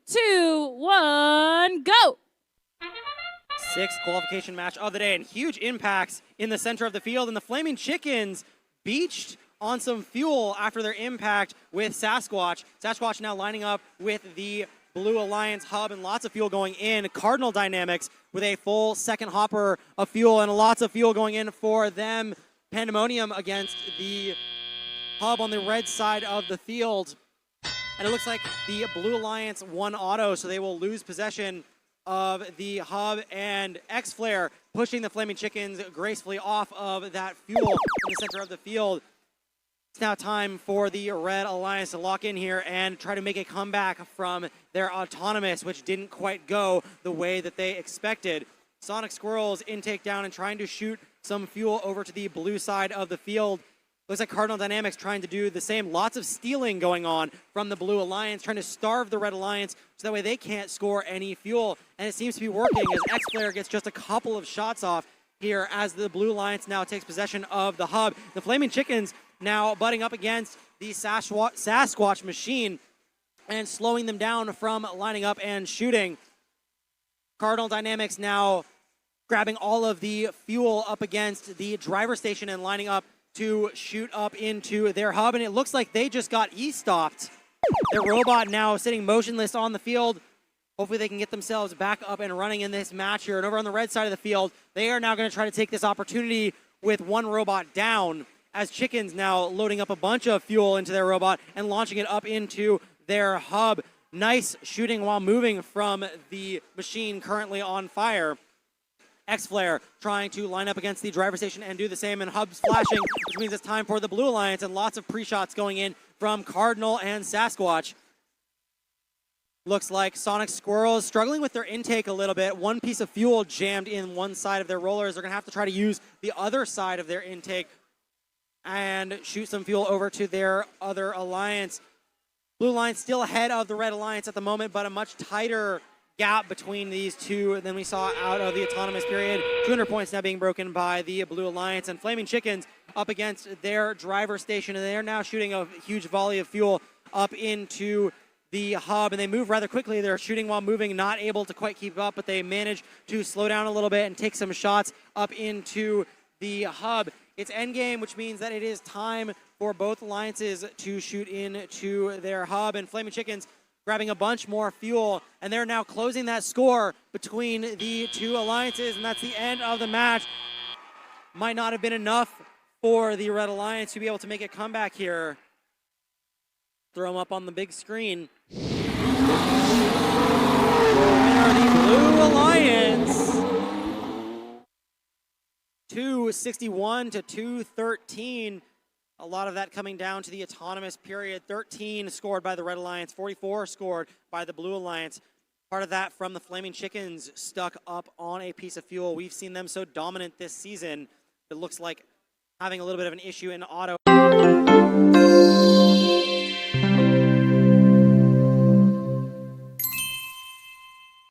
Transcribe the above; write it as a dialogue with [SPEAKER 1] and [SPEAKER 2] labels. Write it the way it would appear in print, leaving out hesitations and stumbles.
[SPEAKER 1] 2, 1, go!
[SPEAKER 2] Sixth qualification match of the day, and huge impacts in the center of the field, and the Flaming Chickens beached on some fuel after their impact with Sasquatch. Sasquatch now lining up with the Blue Alliance hub and lots of fuel going in. Cardinal Dynamics with a full second hopper of fuel and lots of fuel going in for them. Pandemonium against the hub on the red side of the field. And it looks like the Blue Alliance won auto, so they will lose possession of the hub, and X-Flare pushing the Flaming Chickens gracefully off of that fuel in the center of the field. It's now time for the Red Alliance to lock in here and try to make a comeback from their Autonomous, which didn't quite go the way that they expected. Sonic Squirrels intake down and trying to shoot some fuel over to the blue side of the field. Looks like Cardinal Dynamics trying to do the same. Lots of stealing going on from the Blue Alliance, trying to starve the Red Alliance so that way they can't score any fuel. And it seems to be working as X-Flare gets just a couple of shots off here as the Blue Alliance now takes possession of the hub. The Flaming Chickens now butting up against the Sasquatch machine and slowing them down from lining up and shooting. Cardinal Dynamics now grabbing all of the fuel up against the driver station and lining up to shoot up into their hub, and it looks like they just got E-stopped. Their robot now sitting motionless on the field. Hopefully they can get themselves back up and running in this match here. And over on the red side of the field, they are now going to try to take this opportunity with one robot down, as Chickens now loading up a bunch of fuel into their robot and launching it up into their hub. Nice shooting while moving from the machine currently on fire. X-Flare trying to line up against the driver station and do the same, and hubs flashing, which means it's time for the Blue Alliance, and lots of pre-shots going in from Cardinal and Sasquatch. Looks like Sonic Squirrels struggling with their intake a little bit. One piece of fuel jammed in one side of their rollers. They're going to have to try to use the other side of their intake and shoot some fuel over to their other alliance. Blue Alliance still ahead of the Red Alliance at the moment, but a much tighter gap between these two than we saw out of the Autonomous period. 200 points now being broken by the Blue Alliance, and Flaming Chickens up against their driver station, and they're now shooting a huge volley of fuel up into the hub, and they move rather quickly. They're shooting while moving, not able to quite keep up, but they manage to slow down a little bit and take some shots up into the hub. It's endgame, which means that it is time for both alliances to shoot into their hub, and Flaming Chickens grabbing a bunch more fuel, and they're now closing that score between the two alliances, and that's the end of the match. Might not have been enough for the Red Alliance to be able to make a comeback here. Throw them up on the big screen. Winner, the Blue Alliance. 261 to 213. A lot of that coming down to the Autonomous period. 13 scored by the Red Alliance, 44 scored by the Blue Alliance. Part of that from the Flaming Chickens stuck up on a piece of fuel. We've seen them so dominant this season. It looks like having a little bit of an issue in auto.